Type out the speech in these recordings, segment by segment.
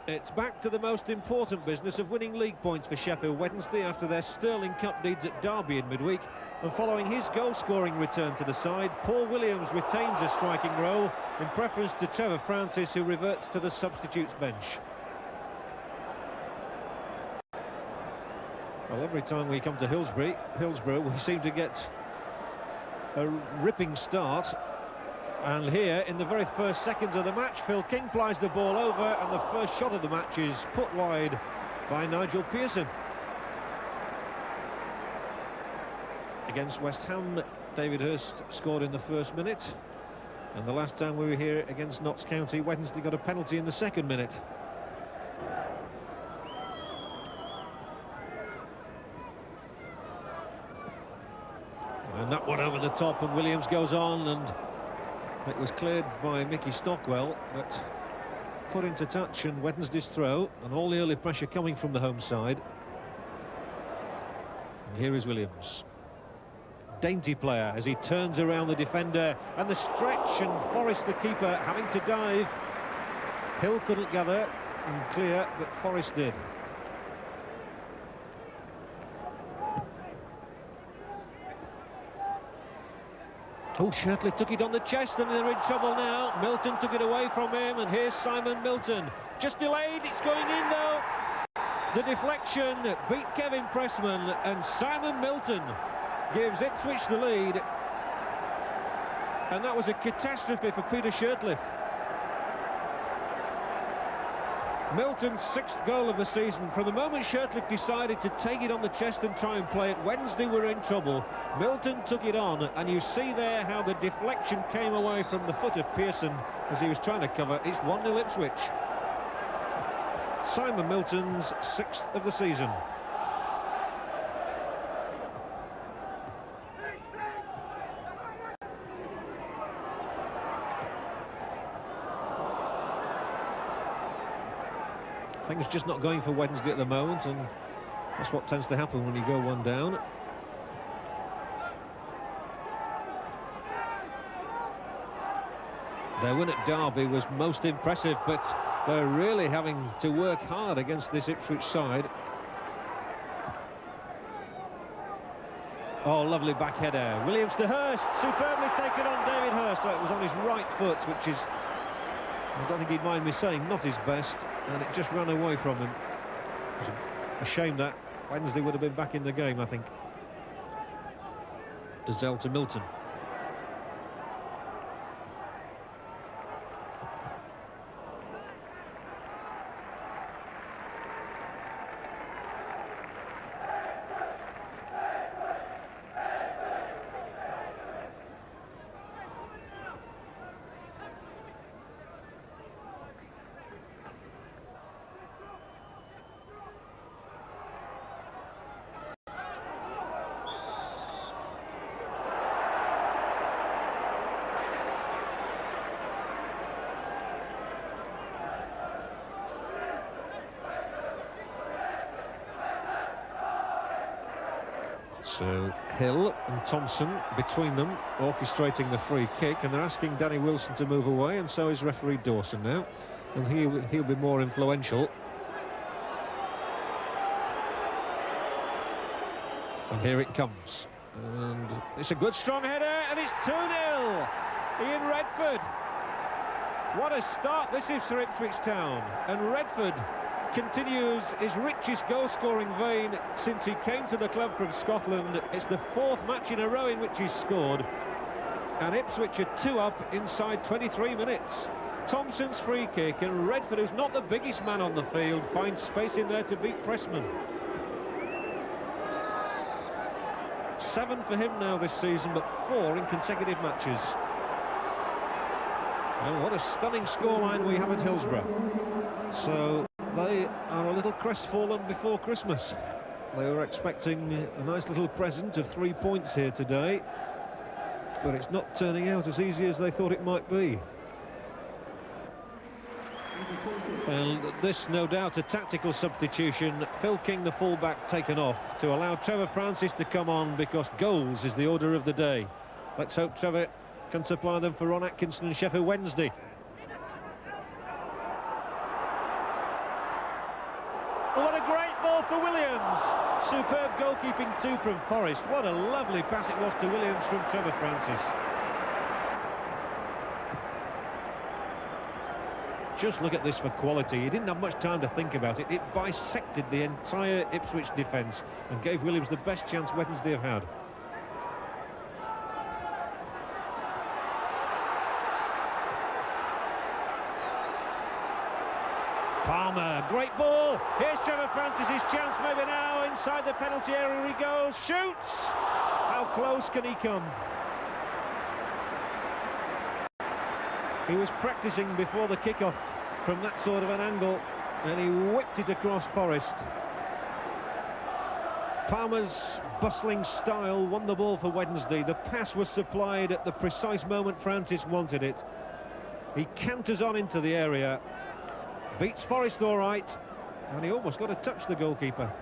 It's back to the most important business of winning league points for Sheffield Wednesday after their Sterling Cup deeds at Derby in midweek. And following his goal-scoring return to the side, Paul Williams retains a striking role in preference to Trevor Francis, who reverts to the substitutes bench. Well, every time we come to Hillsborough, we seem to get a ripping start. And here, in the very first seconds of the match, Phil King plies the ball over, and the first shot of the match is put wide by Nigel Pearson. Against West Ham, David Hirst scored in the first minute, and the last time we were here against Notts County, Wednesday got a penalty in the second minute. And that one over the top, and Williams goes on, and it was cleared by Mickey Stockwell, but put into touch, and Wednesday's throw, and all the early pressure coming from the home side. And here is Williams. Dainty player as he turns around the defender, and the stretch, and Forrest, the keeper, having to dive. Hill couldn't gather and clear, but Forrest did. Oh, Shirtley took it on the chest, and they're in trouble now. Milton took it away from him, and here's Simon Milton. Just delayed, it's going in though. The deflection beat Kevin Pressman, and Simon Milton gives Ipswich the lead. And that was a catastrophe for Peter Shirtley. Milton's 6th goal of the season. From the moment Shirtley decided to take it on the chest and try and play it, Wednesday were in trouble. Milton took it on, and you see there how the deflection came away from the foot of Pearson as he was trying to cover. It's 1-0 Ipswich. Simon Milton's 6th of the season. Things just not going for Wednesday at the moment, and that's what tends to happen when you go one down. Their win at Derby was most impressive, but they're really having to work hard against this Ipswich side. Oh, lovely back header. Williams to Hirst, superbly taken on David Hirst. It was on his right foot, which is, I don't think he'd mind me saying, not his best, and it just ran away from him. It was a shame that Wednesday would have been back in the game, I think. Dazelle to Milton. So Hill and Thompson between them orchestrating the free kick, and they're asking Danny Wilson to move away, and so is referee Dawson now, and he'll be more influential. And here it comes, and it's a good strong header, and it's 2-0. Ian Redford. What a start this is for Ipswich Town, and Redford continues his richest goal-scoring vein since he came to the club from Scotland. It's the 4th match in a row in which he's scored, and Ipswich are 2 up inside 23 minutes. Thompson's free kick, and Redford, who's not the biggest man on the field, finds space in there to beat Pressman. 7 for him now this season, but 4 in consecutive matches. And what a stunning scoreline we have at Hillsborough. So they are a little crestfallen before Christmas. They were expecting a nice little present of 3 points here today, but it's not turning out as easy as they thought it might be. And this, no doubt, a tactical substitution. Phil King, the fullback, taken off to allow Trevor Francis to come on, because goals is the order of the day. Let's hope Trevor can supply them for Ron Atkinson and Sheffield Wednesday. What a great ball for Williams. Superb goalkeeping too from Forrest. What a lovely pass it was to Williams from Trevor Francis. Just look at this for quality. He didn't have much time to think about it. It bisected the entire Ipswich defence and gave Williams the best chance Wednesday have had. Palmer, great ball. Here's Trevor Francis' chance maybe now. Inside the penalty area he goes, shoots. How close can he come? He was practising before the kick-off from that sort of an angle, and he whipped it across Forrest. Palmer's bustling style won the ball for Wednesday. The pass was supplied at the precise moment Francis wanted it. He canters on into the area, beats Forrest all right, and he almost got to touch the goalkeeper.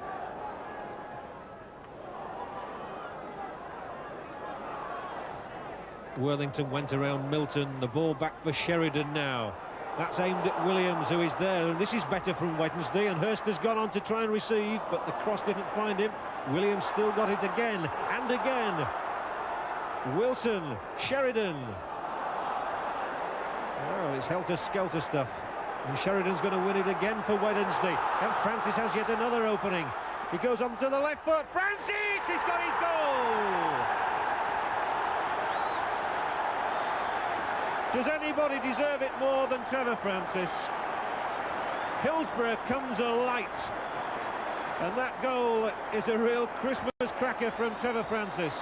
Worthington went around Milton, the ball back for Sheridan now. That's aimed at Williams, who is there, and this is better from Wednesday, and Hurst has gone on to try and receive, but the cross didn't find him. Williams still got it again, and again. Wilson, Sheridan. Well, it's helter-skelter stuff, and Sheridan's going to win it again for Wednesday, and Francis has yet another opening. He goes on to the left foot, Francis! He's got his goal! Does anybody deserve it more than Trevor Francis? Hillsborough comes alight, and that goal is a real Christmas cracker from Trevor Francis.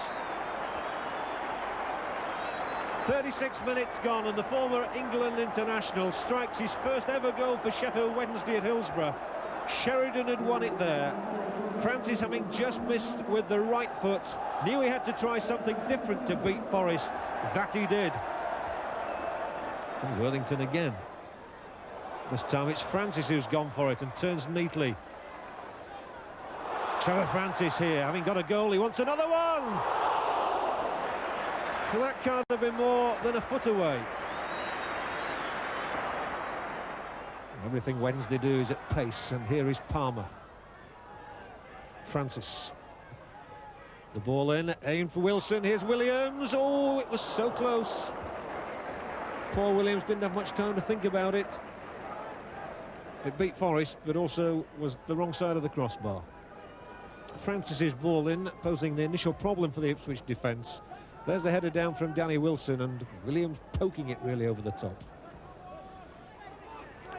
36 minutes gone, and the former England international strikes his first ever goal for Sheffield Wednesday at Hillsborough. Sheridan had won it there. Francis, having just missed with the right foot, knew he had to try something different to beat Forrest. That he did. And Worthington again. This time it's Francis who's gone for it and turns neatly. Trevor Francis here, having got a goal, he wants another one! Well, that can't have been more than a foot away. Everything Wednesday do is at pace, and here is Palmer. Francis. The ball in, aimed for Wilson, here's Williams. Oh, it was so close. Poor Williams didn't have much time to think about it. It beat Forrest, but also was the wrong side of the crossbar. Francis's ball in, posing the initial problem for the Ipswich defence. There's the header down from Danny Wilson, and Williams poking it really over the top.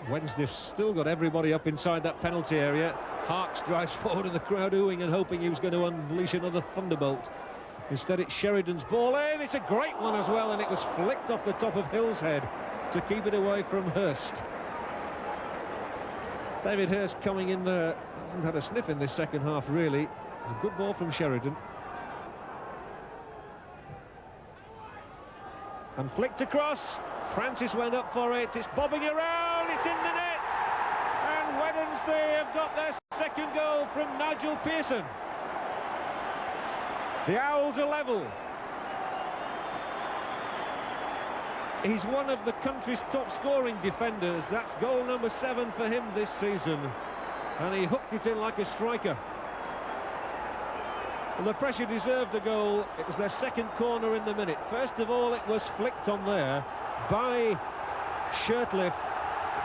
Wednesday've still got everybody up inside that penalty area. Harks drives forward, and the crowd oohing and hoping he was going to unleash another thunderbolt. Instead, it's Sheridan's ball in. It's a great one as well, and it was flicked off the top of Hill's head to keep it away from Hurst. David Hurst coming in there hasn't had a sniff in this second half, really. A good ball from Sheridan. And flicked across. Francis went up for it. It's bobbing around. It's in the net. And Wednesday have got their second goal from Nigel Pearson. The Owls are level. He's one of the country's top scoring defenders. That's goal number 7 for him this season. And he hooked it in like a striker. And the pressure deserved a goal. It was their second corner in the minute. First of all, it was flicked on there by Shirtliff.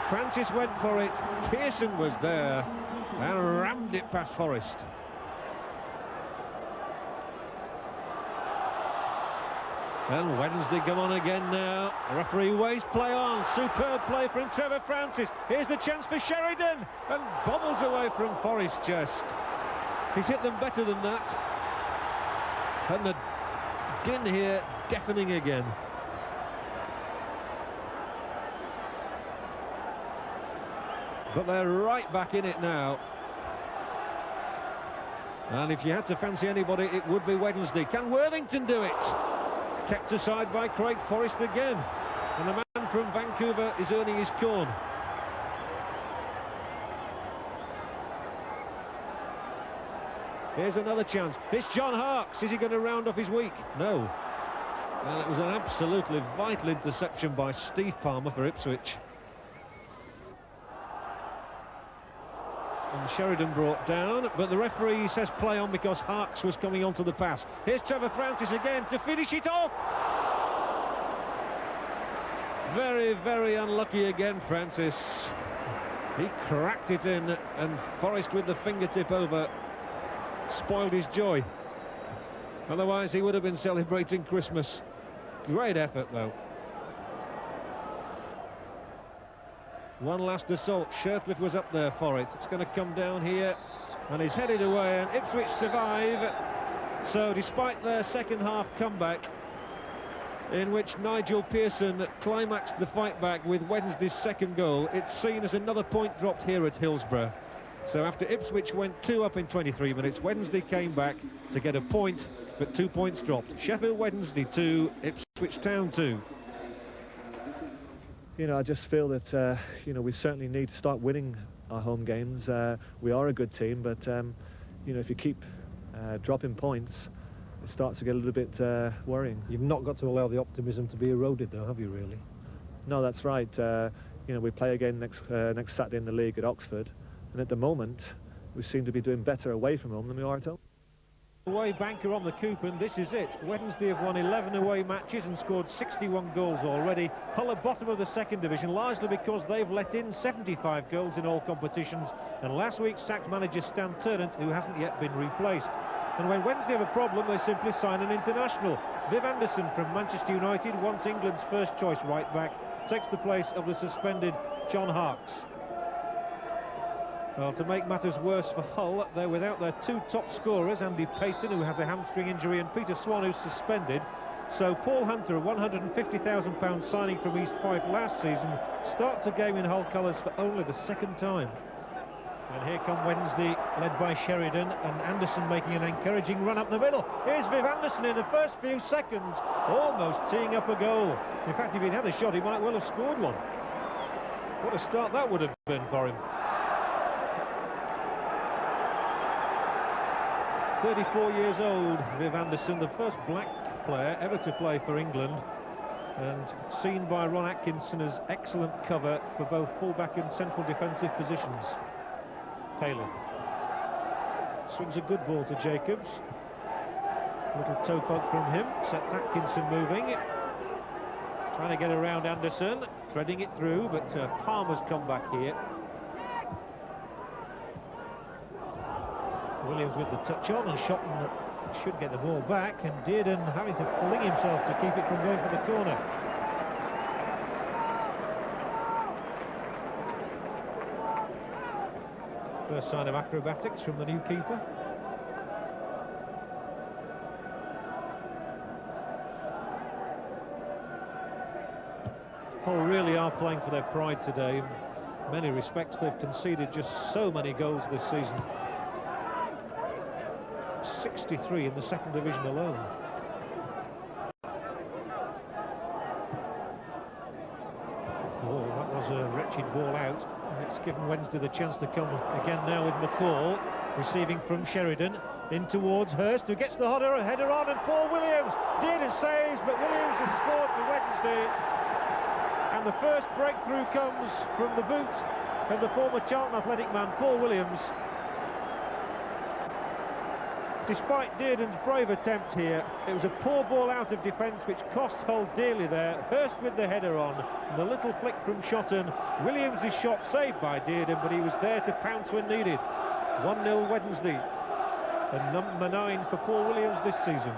Francis went for it. Pearson was there and rammed it past Forrest. And Wednesday come on again now. Referee Ways play on. Superb play from Trevor Francis. Here's the chance for Sheridan, and bobbles away from Forrest's chest. He's hit them better than that. And the din here deafening again. But they're right back in it now. And if you had to fancy anybody, it would be Wednesday. Can Worthington do it? Kept aside by Craig Forrest again, and the man from Vancouver is earning his corn. Here's another chance. It's John Harks. Is he going to round off his week? No. Well, it was an absolutely vital interception by Steve Palmer for Ipswich. And Sheridan brought down, but the referee says play on because Harks was coming onto the pass. Here's Trevor Francis again to finish it off. Very, very unlucky again, Francis. He cracked it in, and Forrest with the fingertip over spoiled his joy. Otherwise he would have been celebrating Christmas. Great effort though. One last assault. Shirtliff was up there for it. It's going to come down here, and he's headed away, and Ipswich survive. So despite their second half comeback, in which Nigel Pearson climaxed the fight back with Wednesday's second goal, it's seen as another point dropped here at Hillsborough. So after Ipswich went 2 up in 23 minutes, Wednesday came back to get a point, but 2 points dropped. Sheffield Wednesday 2, Ipswich Town 2. You know, I just feel that, you know, we certainly need to start winning our home games. We are a good team, but, you know, if you keep dropping points, it starts to get a little bit worrying. You've not got to allow the optimism to be eroded, though, have you, really? No, that's right. You know, we play again next Saturday in the league at Oxford, and at the moment, we seem to be doing better away from home than we are at home. Away banker on the coup, and this is it. Wednesday have won 11 away matches and scored 61 goals already. Hull are bottom of the second division, largely because they've let in 75 goals in all competitions, and last week sacked manager Stan Ternant, who hasn't yet been replaced. And when Wednesday have a problem, they simply sign an international. Viv Anderson from Manchester United, once England's first choice right back, takes the place of the suspended John Harks. Well, to make matters worse for Hull, they're without their 2 top scorers, Andy Payton, who has a hamstring injury, and Peter Swan, who's suspended. So Paul Hunter, a £150,000 signing from East Fife last season, starts a game in Hull colours for only the second time. And here come Wednesday, led by Sheridan, and Anderson making an encouraging run up the middle. Here's Viv Anderson in the first few seconds, almost teeing up a goal. In fact, if he'd had a shot, he might well have scored one. What a start that would have been for him. 34 years old, Viv Anderson, the first black player ever to play for England, and seen by Ron Atkinson as excellent cover for both full-back and central defensive positions. Palin swings a good ball to Jacobs. Little toe poke from him, sets Atkinson moving. Trying to get around Anderson, threading it through, but Palmer's come back here. Williams with the touch on, and Shotton should get the ball back, and Dearden having to fling himself to keep it from going for the corner. First sign of acrobatics from the new keeper. Hull really are playing for their pride today. In many respects, they've conceded just so many goals this season. 63 in the second division alone. Oh, that was a wretched ball out, and it's given Wednesday the chance to come again now with McCall, receiving from Sheridan, in towards Hurst, who gets the header on, and Paul Williams did and saves, but Williams has scored for Wednesday, and the first breakthrough comes from the boot of the former Charlton Athletic man, Paul Williams. Despite Dearden's brave attempt here, it was a poor ball out of defence which cost Hull dearly there. Hurst with the header on, and the little flick from Shotton. Williams' shot saved by Dearden, but he was there to pounce when needed. 1-0 Wednesday, and number 9 for Paul Williams this season.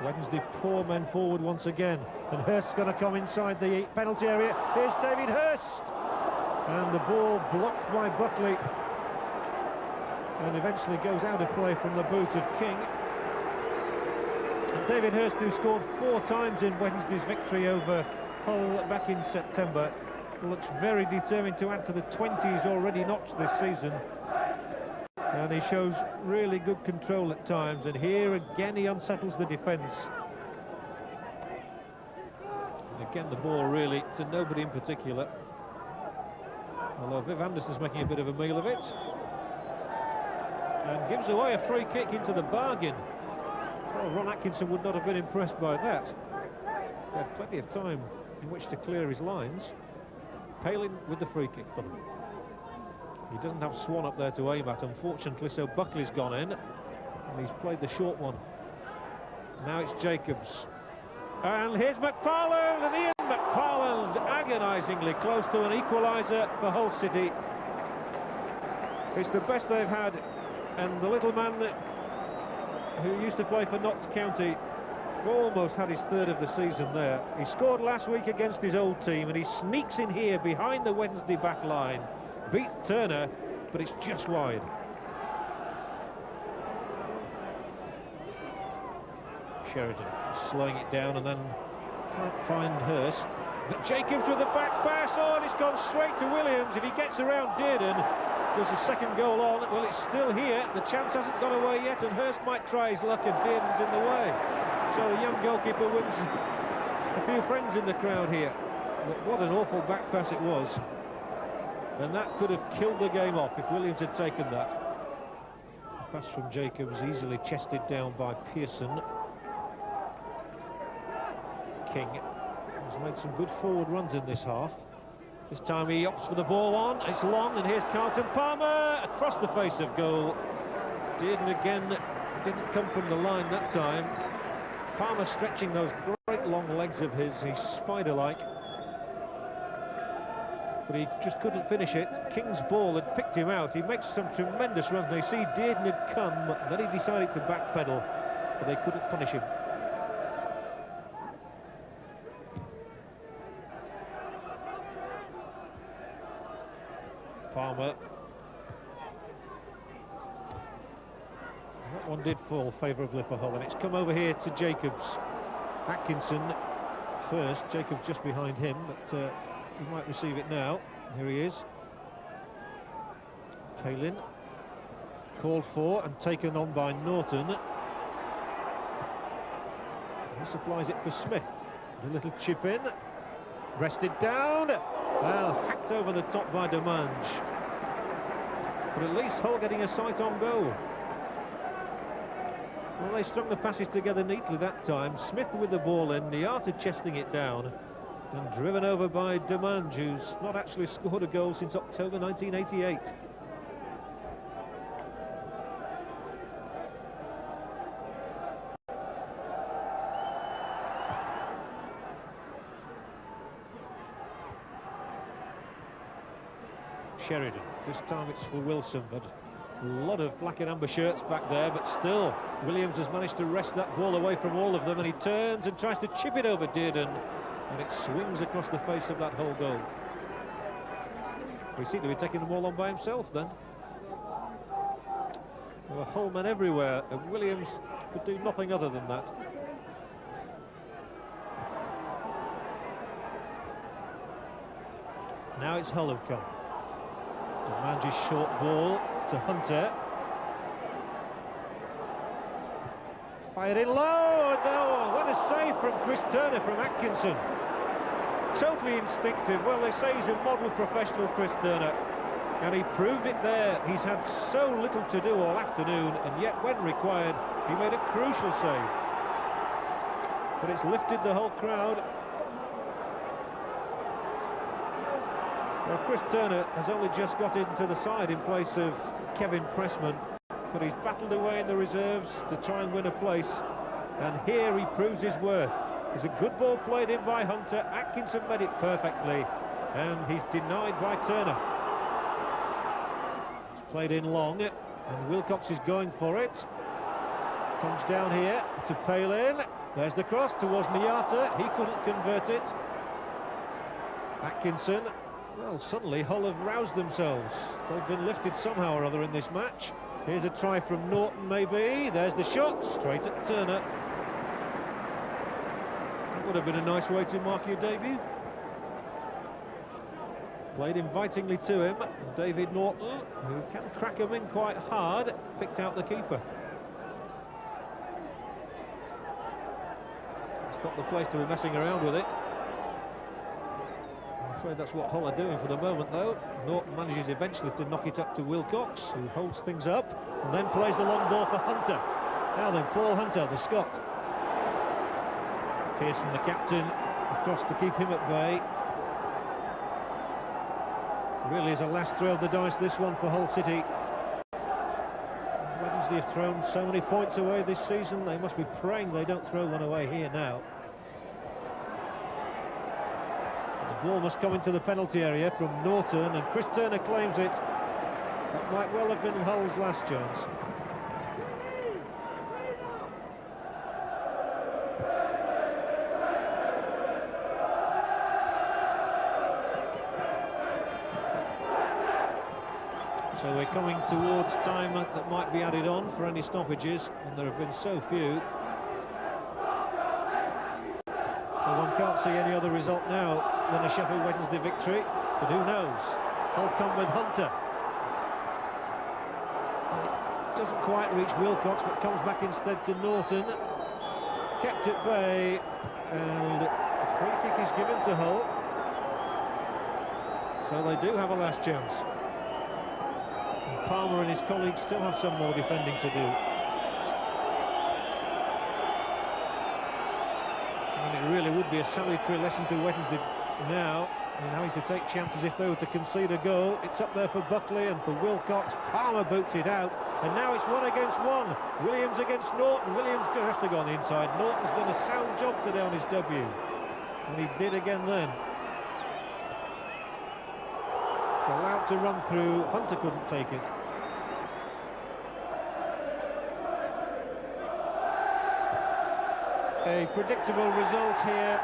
Wednesday poor men forward once again, and Hurst's going to come inside the penalty area. Here's David Hurst, and the ball blocked by Buckley, and eventually goes out of play from the boot of King. And David Hurst, who scored 4 times in Wednesday's victory over Hull back in September, looks very determined to add to the 20s already notched this season. And he shows really good control at times, and here again he unsettles the defence. And again the ball really to nobody in particular, although Viv Anderson's making a bit of a meal of it. And gives away a free kick into the bargain. Well, Ron Atkinson would not have been impressed by that. He had plenty of time in which to clear his lines. Palin with the free kick for them. He doesn't have Swan up there to aim at, unfortunately, so Buckley's gone in, and he's played the short one. Now it's Jacobs. And here's McFarland, and Ian McFarland agonisingly close to an equaliser for Hull City. It's the best they've had, and the little man who used to play for Notts County almost had his third of the season there. He scored last week against his old team, and he sneaks in here behind the Wednesday back line. Beats Turner, but it's just wide. Sheridan slowing it down and then can't find Hurst. But Jacobs with the back pass on, it's gone straight to Williams. If he gets around Dearden, there's a second goal on. Well, it's still here. The chance hasn't gone away yet, and Hurst might try his luck, and Dearden's in the way. So the young goalkeeper wins a few friends in the crowd here. But what an awful back pass it was. And that could have killed the game off if Williams had taken that. A pass from Jacobs, easily chested down by Pearson. King has made some good forward runs in this half. This time he opts for the ball on. It's long, and here's Carlton Palmer across the face of goal. Dearden again didn't come from the line that time. Palmer stretching those great long legs of his. He's spider-like. But he just couldn't finish it. King's ball had picked him out. He makes some tremendous runs. They see Dearden had come, then he decided to backpedal, but they couldn't punish him. Palmer. That one did fall favourably for Hull, and it's come over here to Jacobs. Atkinson first, Jacobs just behind him, but he might receive it now. Here he is. Palin called for and taken on by Norton. He supplies it for Smith. A little chip in, rested down. Well, hacked over the top by Demange. But at least Hull getting a sight on goal. Well, they strung the passes together neatly that time. Smith with the ball in, Niata chesting it down, and driven over by Demange, who's not actually scored a goal since October 1988. Sheridan, this time it's for Wilson, but a lot of black and amber shirts back there, but still Williams has managed to wrest that ball away from all of them, and he turns and tries to chip it over Dearden, and it swings across the face of that whole goal. We seem to be taking the ball on by himself then. There were Hull men everywhere, and Williams could do nothing other than that. Now it's Hull who've come. Demange's short ball to Hunter. Fired in low, no, what a save from Chris Turner from Atkinson. Totally instinctive. Well, they say he's a model professional, Chris Turner, and he proved it there. He's had so little to do all afternoon, and yet when required, he made a crucial save. But it's lifted the whole crowd. Well, Chris Turner has only just got into the side in place of Kevin Pressman, but he's battled away in the reserves to try and win a place, and here he proves his worth. There's a good ball played in by Hunter. Atkinson made it perfectly, and he's denied by Turner. It's played in long, and Wilcox is going for it. Comes down here to Palin. There's the cross towards Niata. He couldn't convert it. Atkinson. Well, suddenly Hull have roused themselves. They've been lifted somehow or other in this match. Here's a try from Norton, maybe. There's the shot, straight at Turner. That would have been a nice way to mark your debut. Played invitingly to him. David Norton, who can crack him in quite hard, picked out the keeper. It's not the place to be messing around with it. I'm afraid that's what Hull are doing for the moment, though. Norton manages eventually to knock it up to Wilcox, who holds things up, and then plays the long ball for Hunter. Now then, Paul Hunter, the Scot. Pearson, the captain, across to keep him at bay. Really is a last throw of the dice, this one, for Hull City. Wednesday have thrown so many points away this season, they must be praying they don't throw one away here now. The ball must come into the penalty area from Norton, and Chris Turner claims it. That might well have been Hull's last chance. So we're coming towards time that might be added on for any stoppages, and there have been so few. So one can't see any other result now than a Sheffield Wednesday victory, but who knows? Hull come with Hunter. Doesn't quite reach Wilcox, but comes back instead to Norton. Kept at bay, and a free kick is given to Hull. So they do have a last chance. Palmer and his colleagues still have some more defending to do. And it really would be a salutary lesson to Wednesday now in having to take chances if they were to concede a goal. It's up there for Buckley and for Wilcox. Palmer boots it out, and now it's 1 against 1. Williams against Norton. Williams has to go on the inside. Norton's done a sound job today on his debut, and he did again then. It's allowed to run through. Hunter couldn't take it. A predictable result here.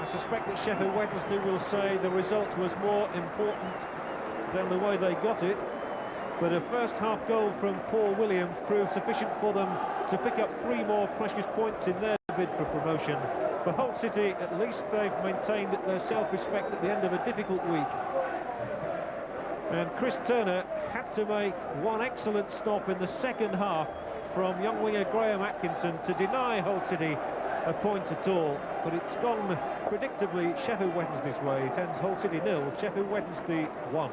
I suspect that Sheffield Wednesday will say the result was more important than the way they got it, but a first-half goal from Paul Williams proved sufficient for them to pick up 3 more precious points in their bid for promotion. For Hull City, at least they've maintained their self-respect at the end of a difficult week. And Chris Turner had to make one excellent stop in the second half from young winger Graham Atkinson to deny Hull City a point at all, but it's gone predictably Sheffield Wednesday's way. It ends Hull City 0, Sheffield Wednesday 1.